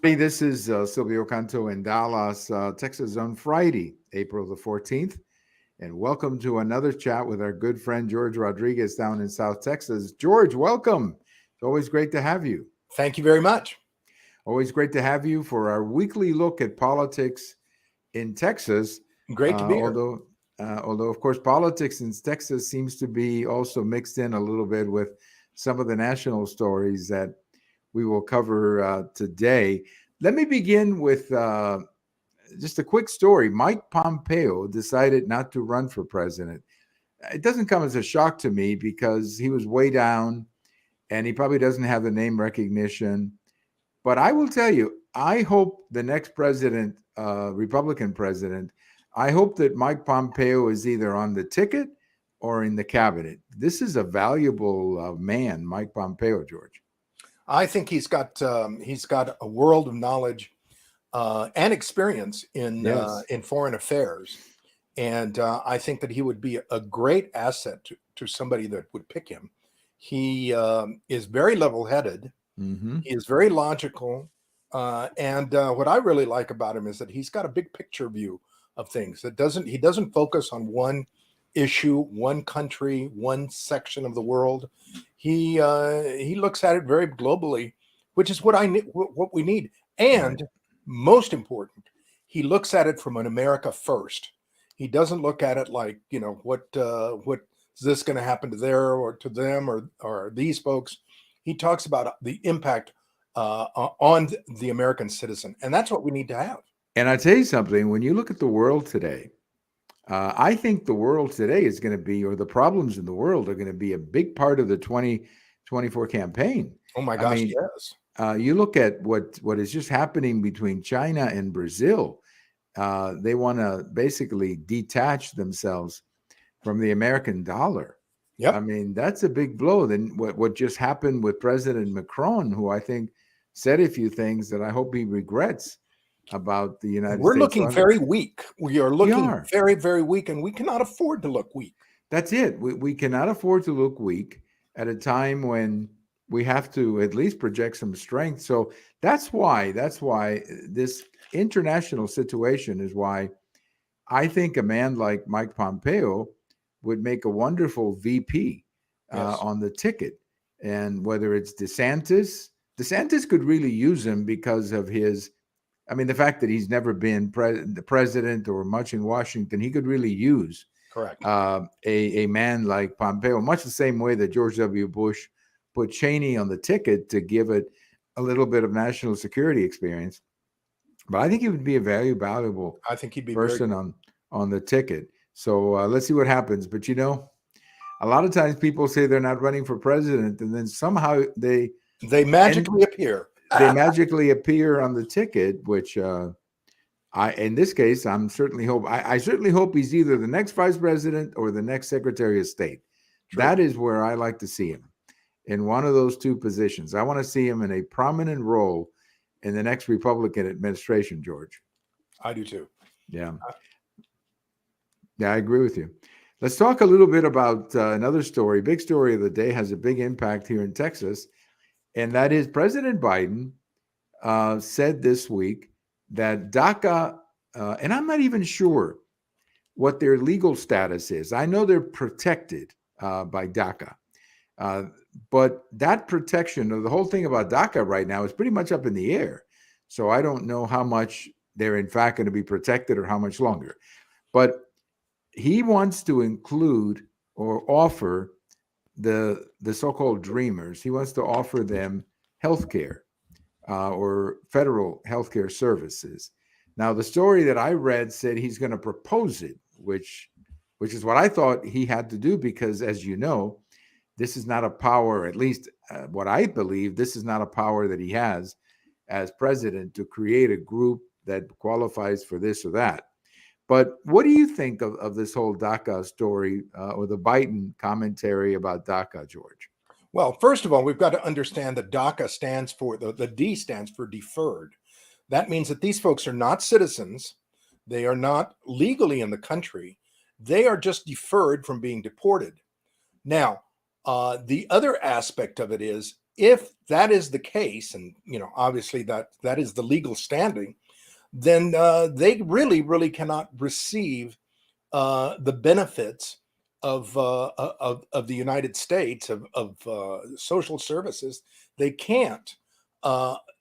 Hey, this is Silvio Canto in Dallas, Texas on Friday, April the 14th. And welcome to another chat with our good friend George Rodriguez down in South Texas. George, welcome. It's always great to have you. Thank you very much. Always great to have you for our weekly look at politics in Texas. Great to Uh, be here. although, although of course, politics in Texas seems to be also mixed in a little bit with some of the national stories that we will cover today. Let me begin with just a quick story. Mike Pompeo decided not to run for president. It doesn't come as a shock to me because he was way down and he probably doesn't have the name recognition. But I will tell you, I hope the next president, Republican president, I hope that Mike Pompeo is either on the ticket or in the cabinet. This is a valuable man, Mike Pompeo, George. I think he's got a world of knowledge and experience Yes. in foreign affairs, and I think that he would be a great asset to somebody that would pick him. He is very level-headed. Mm-hmm. He is very logical, and what I really like about him is that he's got a big picture view of things. He doesn't focus on one issue, one country, one section of the world. He looks at it very globally, which is what I need, what we need. Right. And most important, he looks at it from an America first. He doesn't look at it like, what is this going to happen to there or to them or these folks. He talks about the impact on the American citizen, and that's what we need to have. And I tell you something, when you look at the world today, I think the world today is going to be, or the problems in the world are going to be a big part of the 2024 campaign. Oh my I gosh, mean, yes. you look at what is just happening between China and Brazil. They want to basically detach themselves from the American dollar. I Yep. mean, that's a big blow. Then what just happened with President Macron, who I think said a few things that I hope he regrets about the United We're States. So looking very weak. We are we looking are. very, very weak, and we cannot afford to look weak. That's it. We cannot afford to look weak at a time when we have to at least project some strength. So that's why this international situation is why I think a man like Mike Pompeo would make a wonderful VP Yes, on the ticket. And whether it's DeSantis could really use him because of his, I mean, the fact that he's never been the president or much in Washington, he could really use correct. a man like Pompeo, much the same way that George W. Bush put Cheney on the ticket to give it a little bit of national security experience. But I think he would be a very valuable I think he'd be very person good. on the ticket. So let's see what happens. But a lot of times people say they're not running for president, and then somehow They and magically appear. they magically appear on the ticket, which I in this case I certainly hope he's either the next vice president or the next secretary of state. True. That is where I like to see him, in one of those two positions. I want to see him in a prominent role in the next Republican administration, George. I do too. Yeah. Yeah, I agree with you. Let's talk a little bit about another story. Big story of the day, has a big impact here in Texas, and that is President Biden said this week that DACA, and I'm not even sure what their legal status is. I know they're protected by DACA, uh, but that protection, or the whole thing about DACA right now, is pretty much up in the air. So I don't know how much they're in fact going to be protected or how much longer. But he wants to include or offer the so-called dreamers. He wants to offer them health care or federal healthcare services. Now, the story that I read said he's going to propose it, which is what I thought he had to do because, as you know, this is not a power. At least what I believe, this is not a power that he has as president to create a group that qualifies for this or that. But what do you think of this whole DACA story or the Biden commentary about DACA, George? Well, first of all, we've got to understand that DACA stands for the D stands for deferred. That means that these folks are not citizens. They are not legally in the country. They are just deferred from being deported. Now, the other aspect of it is if that is the case, and obviously that is the legal standing, then they really cannot receive the benefits of the United States of social services. They can't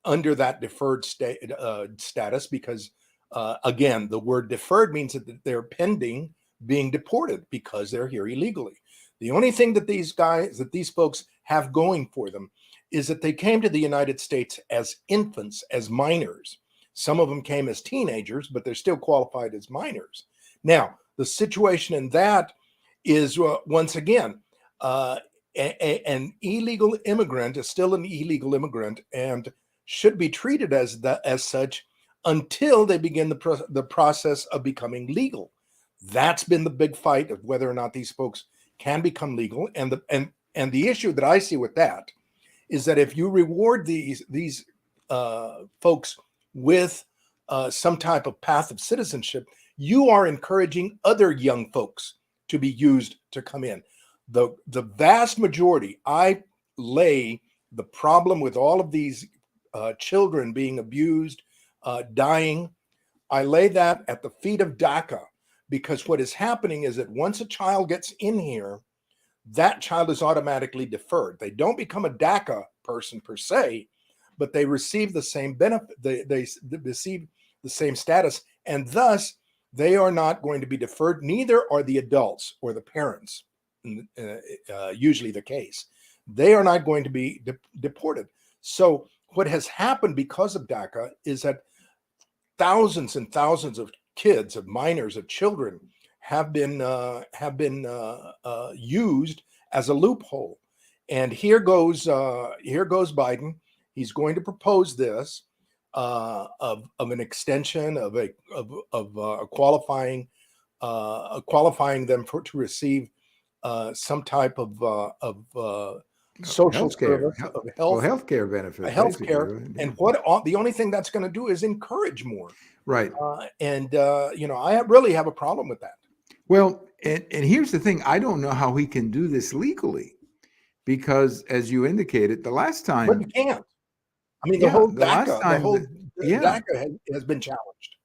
under that deferred status because again, the word deferred means that they're pending being deported because they're here illegally. The only thing that these folks have going for them is that they came to the United States as infants, as minors. Some of them came as teenagers, but they're still qualified as minors. Now, the situation in that is once again, an illegal immigrant is still an illegal immigrant and should be treated as such until they begin the process of becoming legal. That's been the big fight of whether or not these folks can become legal. And the issue that I see with that is that if you reward these folks with some type of path of citizenship, you are encouraging other young folks to be used to come in. The vast majority, I lay the problem with all of these children being abused, dying, I lay that at the feet of DACA, because what is happening is that once a child gets in here, that child is automatically deferred. They don't become a DACA person per se, but they receive the same benefit. They receive the same status, and thus they are not going to be deferred. Neither are the adults or the parents. Usually the case. They are not going to be deported. So what has happened because of DACA is that thousands and thousands of kids, of minors, of children have been used as a loophole. And here goes Biden. He's going to propose this of an extension of qualifying them to receive some type of social healthcare, service, of health, healthcare benefits, healthcare, right? and the only thing that's going to do is encourage more. Right. I really have a problem with that. Well, and here's the thing: I don't know how he can do this legally, because as you indicated, the last time, but you can't. I mean, the whole DACA has been challenged.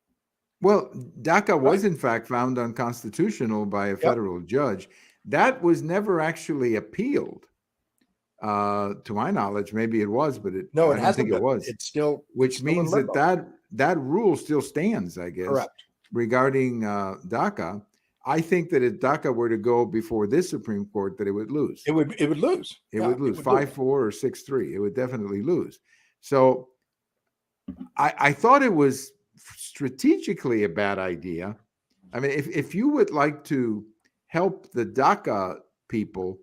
Well, DACA was in fact found unconstitutional by a federal judge. That was never actually appealed. To my knowledge, maybe it was, but I don't think it was. It's still, which means that rule still stands, I guess. Correct. Regarding DACA, I think that if DACA were to go before this Supreme Court, that it would lose. It would lose. It would lose 5-4 or 6-3. It would definitely lose. So I thought it was strategically a bad idea. I mean, if you would like to help the DACA people,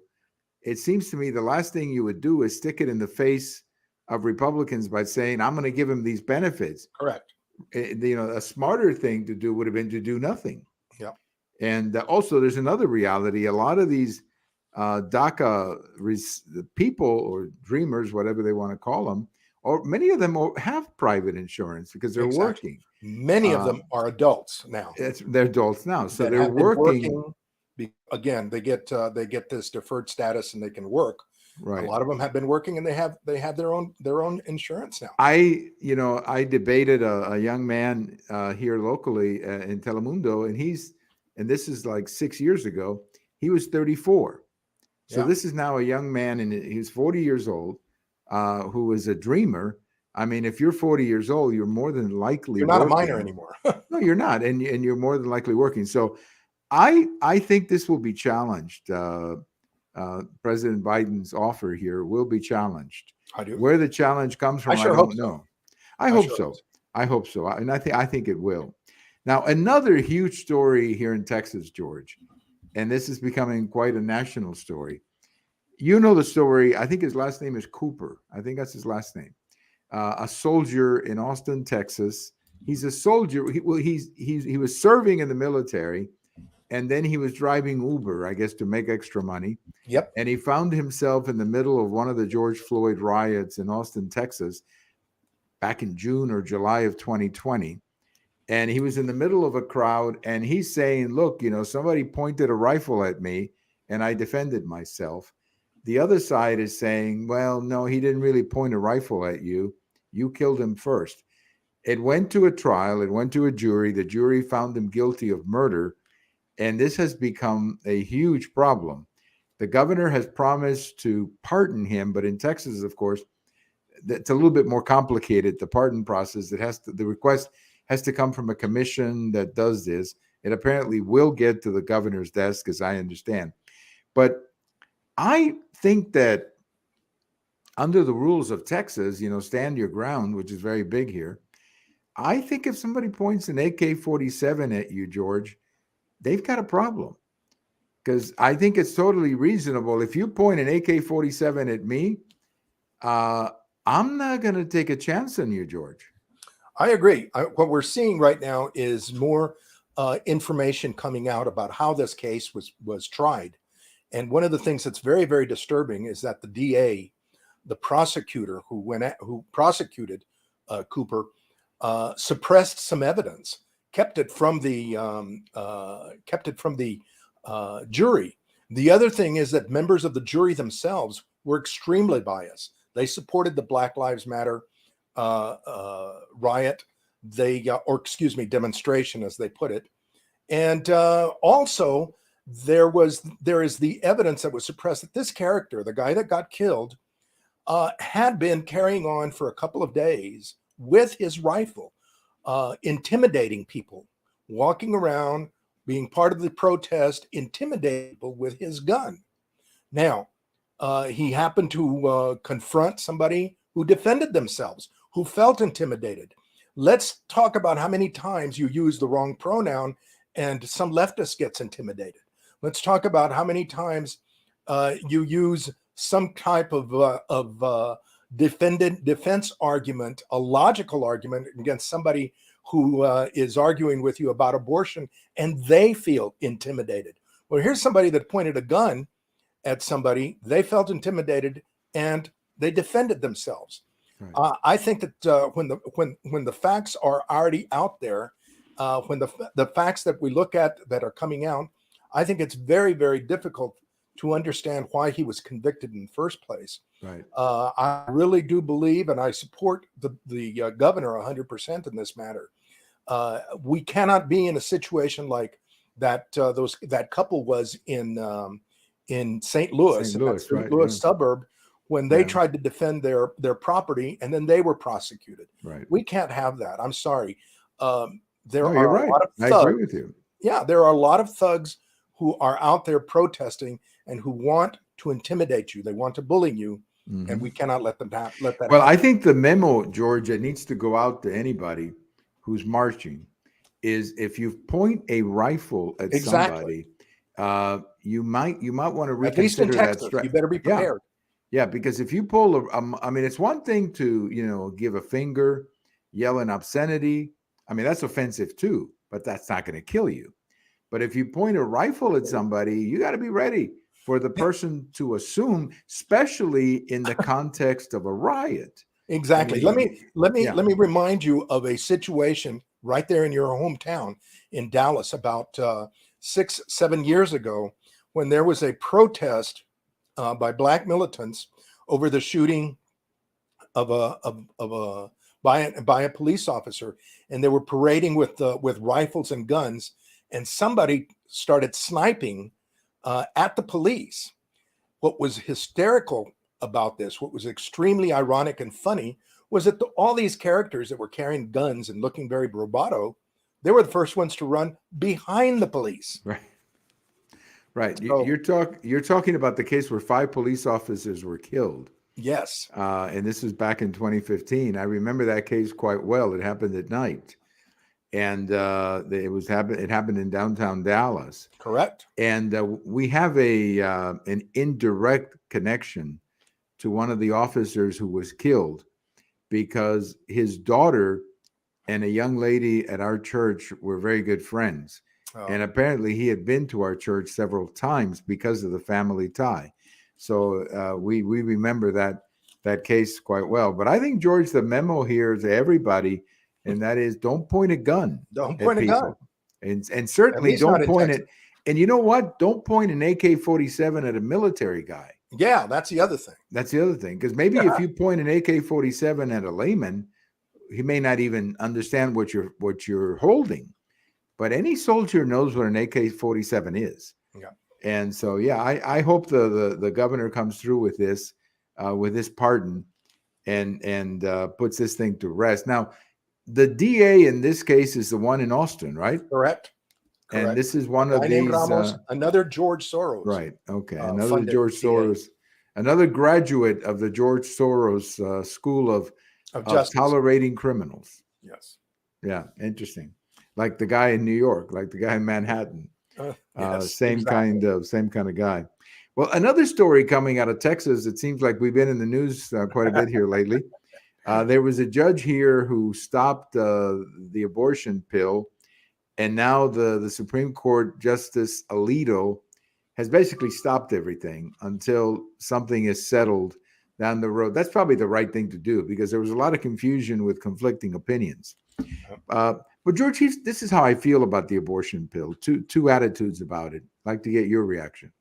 it seems to me the last thing you would do is stick it in the face of Republicans by saying, I'm going to give them these benefits. Correct. A smarter thing to do would have been to do nothing. Yeah. And also there's another reality. A lot of these DACA people or dreamers, whatever they want to call them, or many of them have private insurance because they're working. Many of them are adults now. They're adults now. So they're working. Again, they get this deferred status and they can work. Right. A lot of them have been working and they have their own insurance now. I debated a young man here locally in Telemundo, and this is like 6 years ago. He was 34. So this is now a young man, and he's 40 years old, who is a dreamer. I mean, if you're 40 years old, you're more than likely you're not working. a minor anymore. No, you're not, and you're more than likely working. So I think this will be challenged. President Biden's offer here will be challenged. I do. Where the challenge comes from, I don't know. I hope so. I hope so. And I think it will. Now, another huge story here in Texas, George, and this is becoming quite a national story. You know the story. I think his last name is Cooper. I think that's his last name. A soldier in Austin, Texas. He's a soldier. He was serving in the military. And then he was driving Uber, I guess, to make extra money. Yep. And he found himself in the middle of one of the George Floyd riots in Austin, Texas, back in June or July of 2020. And he was in the middle of a crowd, and he's saying, look, somebody pointed a rifle at me, and I defended myself. the other side is saying, well, no, he didn't really point a rifle at you. You killed him first. It went to a trial. It went to a jury. The jury found him guilty of murder. And this has become a huge problem. The governor has promised to pardon him, but in Texas, of course, it's a little bit more complicated. The pardon process, the request has to come from a commission that does this. It apparently will get to the governor's desk, as I understand. But I think that under the rules of Texas, stand your ground, which is very big here. I think if somebody points an AK-47 at you, George, they've got a problem. Because I think it's totally reasonable. If you point an AK-47 at me, I'm not going to take a chance on you, George. I agree. What we're seeing right now is more information coming out about how this case was tried. And one of the things that's very, very disturbing is that the DA, the prosecutor who prosecuted Cooper, suppressed some evidence, kept it from the jury. The other thing is that members of the jury themselves were extremely biased. They supported the Black Lives Matter riot, demonstration, as they put it. And also, there is the evidence that was suppressed that this character, the guy that got killed, had been carrying on for a couple of days with his rifle, intimidating people, walking around, being part of the protest, intimidating people with his gun. Now, he happened to confront somebody who defended themselves, who felt intimidated. Let's talk about how many times you use the wrong pronoun and some leftist gets intimidated. Let's talk about how many times you use some type of defense argument, a logical argument against somebody who is arguing with you about abortion, and they feel intimidated. Well, here's somebody that pointed a gun at somebody, they felt intimidated, and they defended themselves. Right. I think that when the facts are already out there, when the facts that we look at that are coming out, I think it's very, very difficult to understand why he was convicted in the first place. Right. I really do believe, and I support the governor 100% in this matter. We cannot be in a situation like that. That couple was in St. Louis, Louis suburb, when they tried to defend their property, and then they were prosecuted. Right. We can't have that. I'm sorry. There are a lot of thugs. I agree with you. Yeah, there are a lot of thugs who are out there protesting and who want to intimidate you. They want to bully you, and we cannot let that happen. Well, I think the memo, George, that needs to go out to anybody who's marching is if you point a rifle at somebody, you might want to reconsider at least in Texas, that. You better be prepared. Yeah, because if you pull it's one thing to give a finger, yell an obscenity. I mean, that's offensive too, but that's not going to kill you. But if you point a rifle at somebody, you got to be ready for the person to assume, especially in the context of a riot. Exactly. I mean, let me remind you of a situation right there in your hometown in Dallas about 6-7 years ago, when there was a protest by Black militants over the shooting by a police officer, and they were parading with rifles and guns, and somebody started sniping at the police. What was hysterical about this, what was extremely ironic and funny, was that all these characters that were carrying guns and looking very bravado, they were the first ones to run behind the police. Right. So, you're talking about the case where 5 police officers were killed. Yes. And this was back in 2015. I remember that case quite well. It happened at night. And it happened in downtown Dallas. Correct. And we have an indirect connection to one of the officers who was killed because his daughter and a young lady at our church were very good friends. Oh. And apparently he had been to our church several times because of the family tie. So we remember that case quite well. But I think, George, the memo here to everybody, and that is, don't point a gun. Don't point a gun. And certainly don't point it. And you know what? Don't point an AK-47 at a military guy. Yeah, that's the other thing. That's the other thing. Because maybe if you point an AK-47 at a layman, he may not even understand what you're holding. But any soldier knows what an AK-47 is. Yeah. And so, yeah, I hope the governor comes through with this pardon and puts this thing to rest. Now, the DA in this case is the one in Austin, right? Correct. And this is one A of guy named these. Ramos, another George Soros. Right. Okay. Another funded George DA. Soros, another graduate of the George Soros School of Justice. Tolerating Criminals. Yes. Yeah. Interesting. Like the guy in New York, like the guy in Manhattan. Yes, same exactly. kind of guy. Well, another story coming out of Texas. It seems like we've been in the news quite a bit here lately. There was a judge here who stopped the abortion pill, and now the Supreme Court Justice Alito has basically stopped everything until something is settled down the road. That's probably the right thing to do because there was a lot of confusion with conflicting opinions. But George, this is how I feel about the abortion pill. Two attitudes about it. I'd like to get your reaction.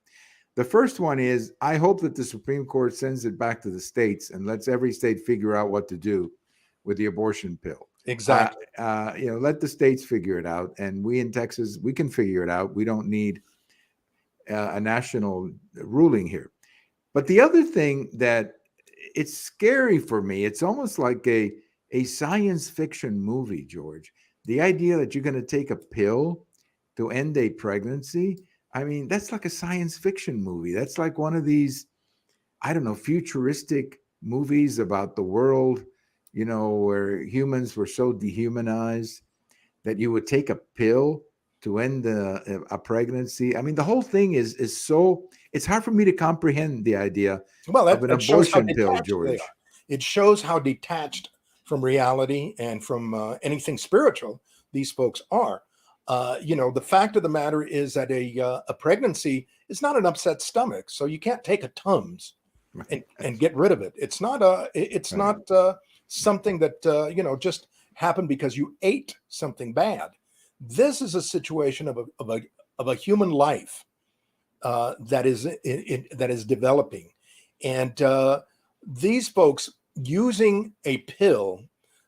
The first one is I hope that the Supreme Court sends it back to the states and lets every state figure out what to do with the abortion pill. Exactly. Let the states figure it out, and we in Texas, we can figure it out. We don't need a national ruling here. But the other thing that it's scary for me, it's almost like a science fiction movie, George. The idea that you're going to take a pill to end a pregnancy, I mean, that's like a science fiction movie. That's like one of these, I don't know, futuristic movies about the world, where humans were so dehumanized that you would take a pill to end a pregnancy. I mean, the whole thing is so, it's hard for me to comprehend the idea of an abortion pill, George. It shows how detached from reality and from anything spiritual these folks are. The fact of the matter is that a pregnancy is not an upset stomach, so you can't take a Tums and get rid of it. It's not something that just happened because you ate something bad. This is a situation of a human life that is developing, and these folks using a pill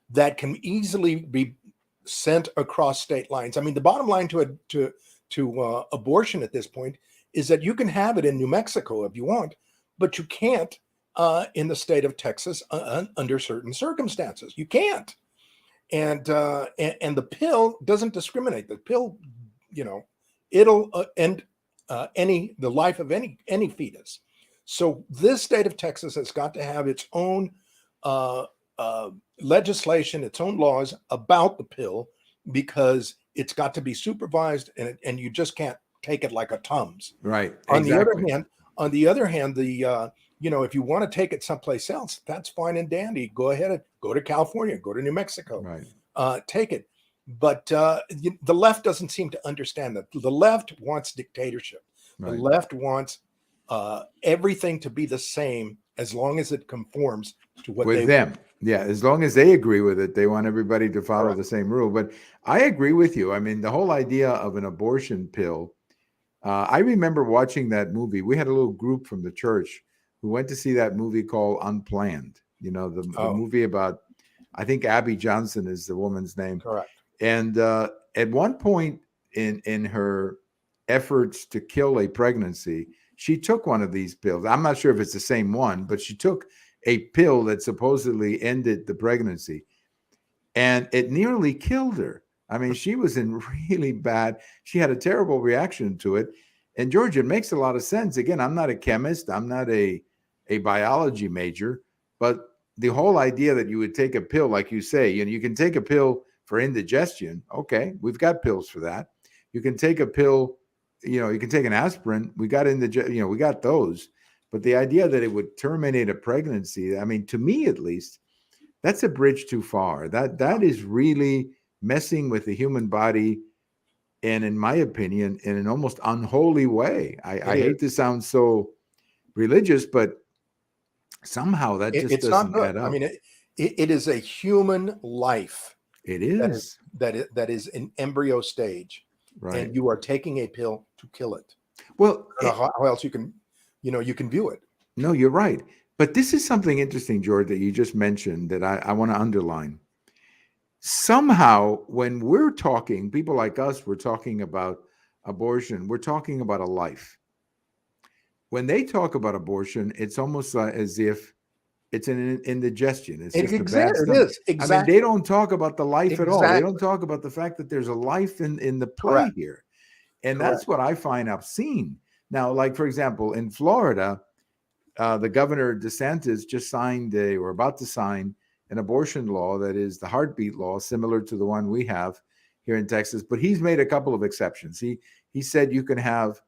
that can easily be sent across state lines. I mean, the bottom line to abortion at this point is that you can have it in New Mexico if you want, but you can't in the state of Texas under certain circumstances. You can't. And the pill doesn't discriminate. The pill, it'll end the life of any fetus. So this state of Texas has got to have its own legislation, its own laws about the pill, because it's got to be supervised, and you just can't take it like a Tums. Right. On the other hand, if you want to take it someplace else, that's fine and dandy. Go ahead and go to California, go to New Mexico, right. Take it. But the left doesn't seem to understand that. The left wants dictatorship. Right. The left wants everything to be the same as long as it conforms to what with them. Yeah, as long as they agree with it, they want everybody to follow Correct. the same rule. But I agree with you. I mean, the whole idea of an abortion pill. I remember watching that movie. We had a little group from the church who went to see that movie called Unplanned. The movie about, I think Abby Johnson is the woman's name. Correct. And at one point in her efforts to kill a pregnancy, she took one of these pills. I'm not sure if it's the same one, but she took a pill that supposedly ended the pregnancy, and it nearly killed her. I mean, she was in really bad. She had a terrible reaction to it. And George, it makes a lot of sense. Again, I'm not a chemist. I'm not a biology major, but the whole idea that you would take a pill, like you say, you can take a pill for indigestion. Okay, we've got pills for that. You can take a pill, you can take an aspirin. We got we got those. But the idea that it would terminate a pregnancy, I mean, to me at least, that's a bridge too far. That is really messing with the human body, and in my opinion, in an almost unholy way. I hate to sound so religious, but somehow that just doesn't add up. I mean, it is a human life. It is. That is in embryo stage, right? And you are taking a pill to kill it. Well, how else you can view it? No, you're right. But this is something interesting, George, that you just mentioned that I want to underline. Somehow, when we're talking, people like us, we're talking about abortion, we're talking about a life. When they talk about abortion, it's almost like as if it's an indigestion. It's just a bad It stomach. is I mean, they exactly, don't talk about the life at all. They don't exactly talk about the fact that there's a life in the play correct, here. And correct. that's what I find obscene. Now, like, for example, in Florida, the governor DeSantis just signed or about to sign an abortion law that is the heartbeat law, similar to the one we have here in Texas. But he's made a couple of exceptions. He said you can have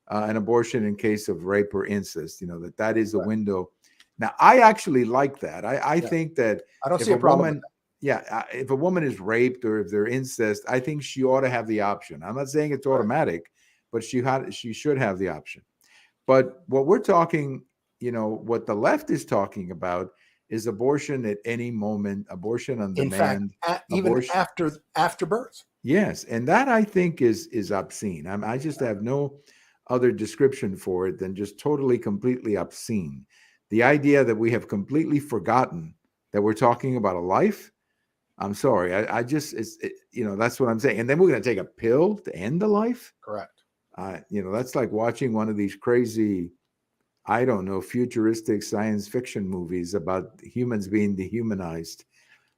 an abortion in case of rape or incest. You know that is a Correct. window. Now, I actually like that. I Yeah, think that I don't if see a a problem with woman, yeah, if a woman is raped or if they're incest, I think she ought to have the option. I'm not saying it's that. Correct. automatic, but she should have the option. But what we're talking, what the left is talking about is abortion at any moment, abortion on In fact, demand, even abortion. after birth. Yes, and that I think is obscene. I just have no other description for it than just totally, completely obscene. The idea that we have completely forgotten that we're talking about a life. I'm sorry. I just, that's what I'm saying. And then we're going to take a pill to end the life. Correct. That's like watching one of these crazy, I don't know, futuristic science fiction movies about humans being dehumanized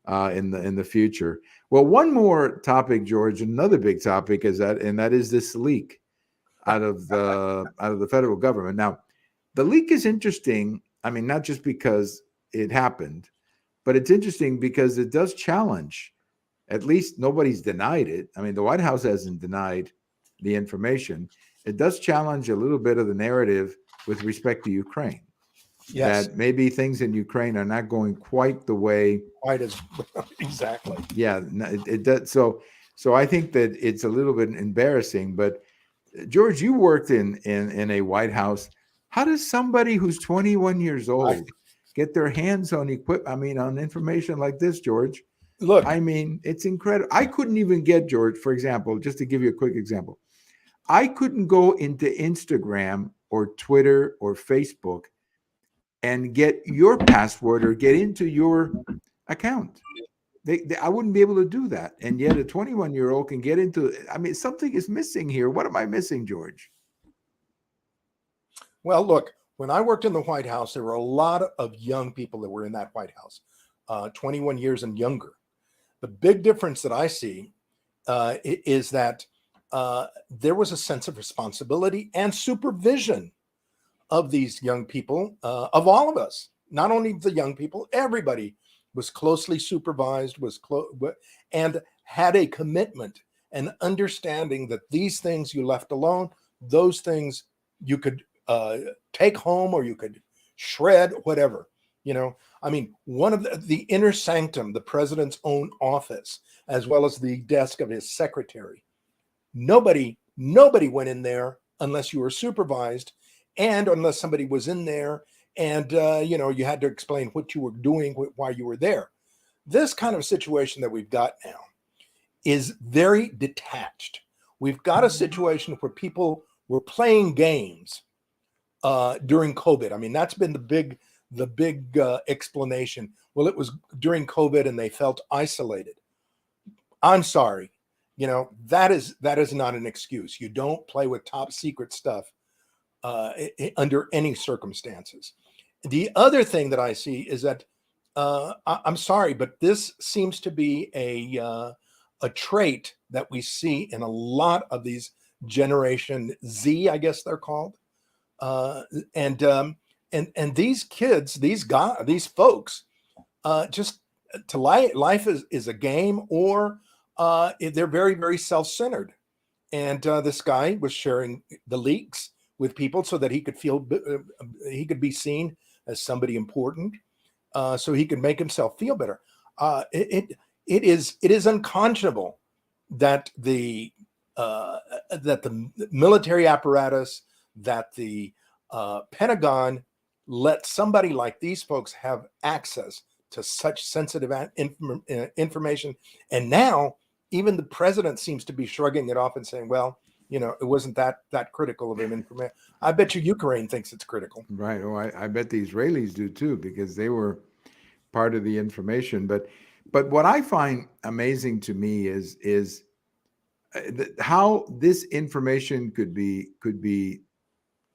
in the future. Well, one more topic, George. Another big topic is that is this leak out of the federal government. Now, the leak is interesting. I mean, not just because it happened, but it's interesting because it does challenge. At least nobody's denied it. I mean, the White House hasn't denied the information. It does challenge a little bit of the narrative with respect to Ukraine, Yes, that maybe things in Ukraine are not going quite the way. quite as exactly. Yeah, it does. So I think that it's a little bit embarrassing. But George, you worked in a White House. How does somebody who's 21 years I old get their hands on on information like this, George? look. I mean, it's incredible. I couldn't even get, George, for example, just to give you a quick example, I couldn't go into Instagram or Twitter or Facebook and get your password or get into your account. I wouldn't be able to do that. And yet a 21-year-old can get into, I mean, something is missing here. What am I missing, George? Well, look. When I worked in the White House, there were a lot of young people that were in that White House, 21 years and younger. The big difference that I see is that there was a sense of responsibility and supervision of these young people, of all of us, not only the young people, everybody was closely supervised, and had a commitment and understanding that these things you left alone, those things you could take home or you could shred, whatever. I mean, one of the inner sanctum, the president's own office, as well as the desk of his secretary. Nobody went in there unless you were supervised and unless somebody was in there and you had to explain what you were doing, why you were there. This kind of situation that we've got now is very detached. We've got a situation where people were playing games during COVID. I mean, that's been the big explanation. Well, it was during COVID and they felt isolated. I'm sorry. That is not an excuse. You don't play with top secret stuff under any circumstances. The other thing that I see is that I'm sorry, but this seems to be a trait that we see in a lot of these Generation Z, I guess they're called, and these kids, these folks, just to life is a game, or they're very, very self-centered. And this guy was sharing the leaks with people so that he could be seen as somebody important, so he could make himself feel better. It is unconscionable that the military apparatus, that the Pentagon let somebody like these folks have access to such sensitive information. And now even the president seems to be shrugging it off and saying, well, it wasn't that critical of an information. I bet you Ukraine thinks it's critical. Right. Oh, I bet the Israelis do too, because they were part of the information. But what I find amazing to me is how this information could be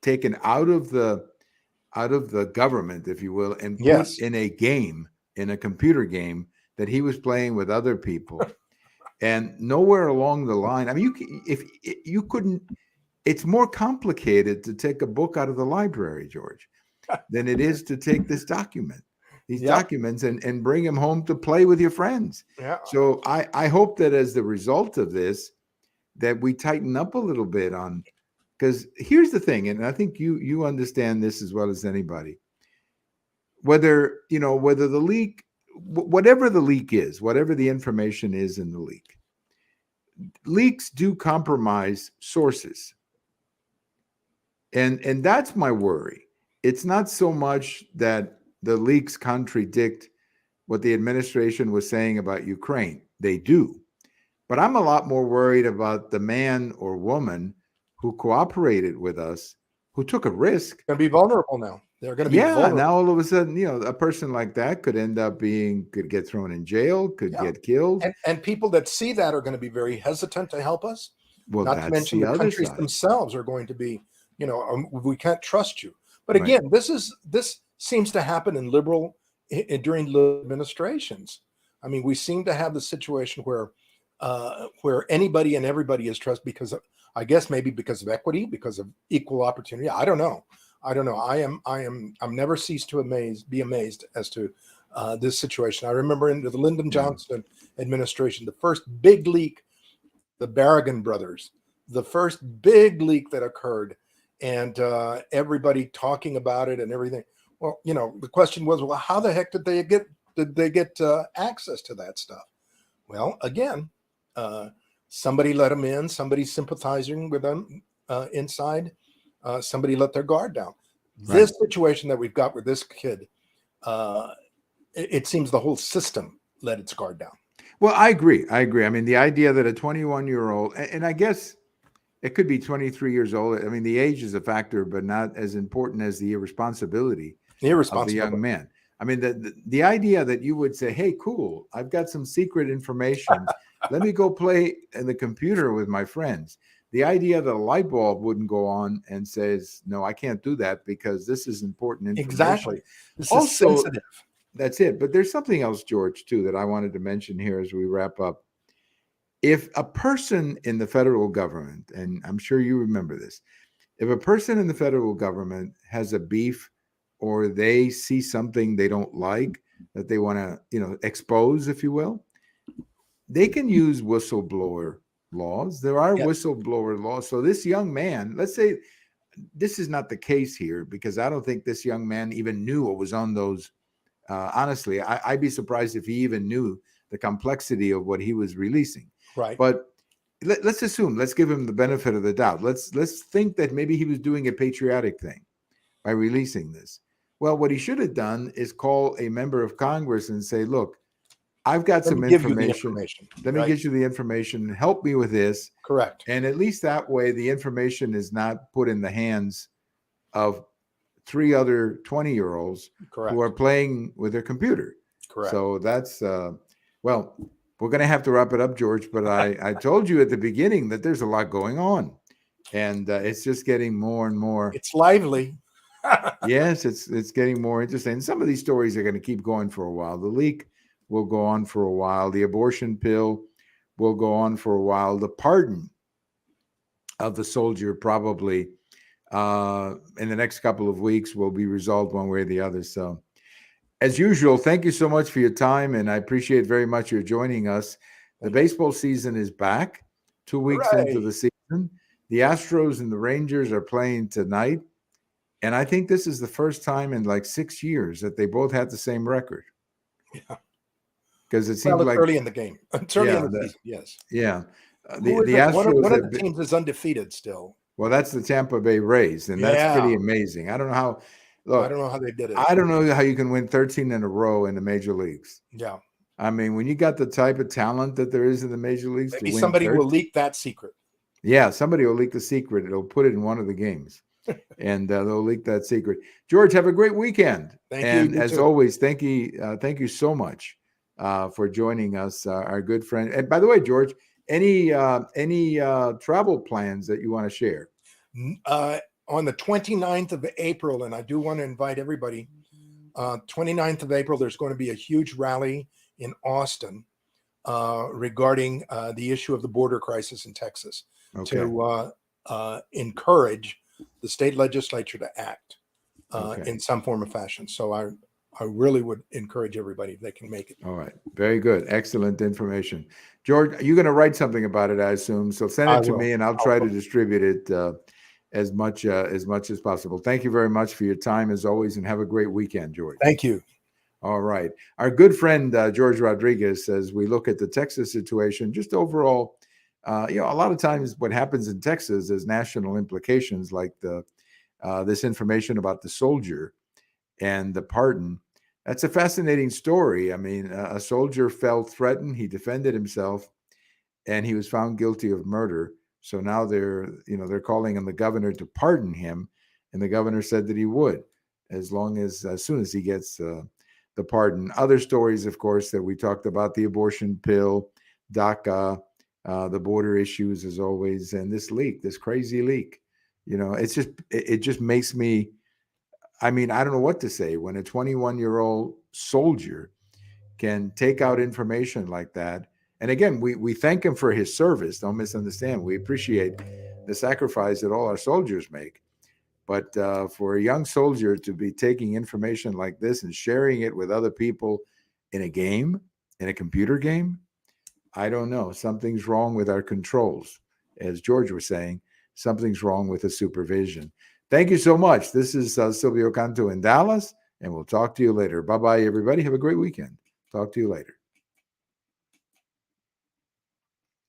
taken out of the government, if you will, and put Yes. in a game, in a computer game that he was playing with other people. And nowhere along the line, I mean, if you couldn't, it's more complicated to take a book out of the library, George, than it is to take these documents and bring them home to play with your friends. Yeah. So I hope that as the result of this, that we tighten up a little bit on, because here's the thing, and I think you understand this as well as anybody. Whether the leak, whatever the leak is, whatever the information is in the leak, leaks do compromise sources. And that's my worry. It's not so much that the leaks contradict what the administration was saying about Ukraine. They do. But I'm a lot more worried about the man or woman who cooperated with us, who took a risk. Going to be vulnerable now. They're going to be vulnerable. Now all of a sudden, a person like that could get thrown in jail, could get killed. And people that see that are going to be very hesitant to help us. Well, not to mention the countries themselves are going to be, we can't trust you. But again, this seems to happen in during liberal administrations. I mean, we seem to have the situation where anybody and everybody is trusted because of, I guess maybe because of equity, because of equal opportunity. I don't know. I'm never ceased to be amazed as to this situation. I remember in the Lyndon Johnson administration, the first big leak, the Barragan brothers, the first big leak that occurred, and everybody talking about it and everything. Well, the question was, well, how the heck did they get access to that stuff? Well, again, somebody let them in, somebody sympathizing with them inside, somebody let their guard down. Right. This situation that we've got with this kid, it seems the whole system let its guard down. Well, I agree. I mean, the idea that a 21-year-old, and I guess it could be 23 years old. I mean, the age is a factor, but not as important as the irresponsibility of the young man. I mean, the idea that you would say, hey, cool, I've got some secret information. Let me go play in the computer with my friends. The idea that a light bulb wouldn't go on and says, no, I can't do that because this is important information. Exactly. This is sensitive. That's it. But there's something else, George, too, that I wanted to mention here as we wrap up. If a person in the federal government, and I'm sure you remember this, if a person in the federal government has a beef or they see something they don't like that they want to, expose, if you will, they can use whistleblower laws. There are whistleblower laws. So this young man, let's say this is not the case here, because I don't think this young man even knew what was on those. Honestly, I'd be surprised if he even knew the complexity of what he was releasing. Right. But let's assume, let's give him the benefit of the doubt. Let's think that maybe he was doing a patriotic thing by releasing this. Well, what he should have done is call a member of Congress and say, look, I've got some information. Let me get you the information. Help me with this. Correct. And at least that way, the information is not put in the hands of 3 other 20-year-olds who are playing with their computer. Correct. So that's, well, we're going to have to wrap it up, George. But I told you at the beginning that there's a lot going on. And it's just getting more and more. It's lively. Yes, it's getting more interesting. Some of these stories are going to keep going for a while. The leak will go on for a while. The abortion pill will go on for a while. The pardon of the soldier probably in the next couple of weeks will be resolved one way or the other. So as usual, thank you so much for your time, and I appreciate very much your joining us. The baseball season is back 2 weeks into the season. The Astros and the Rangers are playing tonight, and I think this is the first time in like 6 years that they both had the same record. Yeah. Because it seems like early in the game. It's early in the season, yes. Yeah. The Astros, one of the teams is undefeated still. Well, that's the Tampa Bay Rays, and that's pretty amazing. I don't know how. Look, I don't know how they did it. I don't know how you can win 13 in a row in the major leagues. Yeah. I mean, when you got the type of talent that there is in the major leagues, maybe somebody will leak that secret. Yeah, somebody will leak the secret. It'll put it in one of the games, and they'll leak that secret. George, have a great weekend. Thank you. And You as too. always, thank you so much for joining us, our good friend. And by the way, George, any travel plans that you want to share? On the 29th of April, and I do want to invite everybody, 29th of April, there's going to be a huge rally in Austin regarding the issue of the border crisis in Texas Okay. to encourage the state legislature to act Okay. in some form or fashion. So I really would encourage everybody if they can make it. All right. Very good. Excellent information. George, you're going to write something about it, I assume. So send it I to will. me and I'll try to distribute it as much as possible. Thank you very much for your time as always, and have a great weekend, George. Thank you. All right. Our good friend, George Rodriguez, as we look at the Texas situation, just overall, a lot of times what happens in Texas has national implications, like this information about the soldier and the pardon. That's a fascinating story. I mean, a soldier felt threatened. He defended himself, and he was found guilty of murder. So now they're calling on the governor to pardon him, and the governor said that he would, as soon as he gets the pardon. Other stories, of course, that we talked about: the abortion pill, DACA, the border issues, as always, and this crazy leak. It just makes me. I mean, I don't know what to say when a 21-year-old soldier can take out information like that. And again, we thank him for his service. Don't misunderstand. We appreciate the sacrifice that all our soldiers make. But for a young soldier to be taking information like this and sharing it with other people in a computer game, I don't know. Something's wrong with our controls. As George was saying, something's wrong with the supervision. Thank you so much. This is Silvio Canto in Dallas, and we'll talk to you later. Bye-bye, everybody. Have a great weekend. Talk to you later.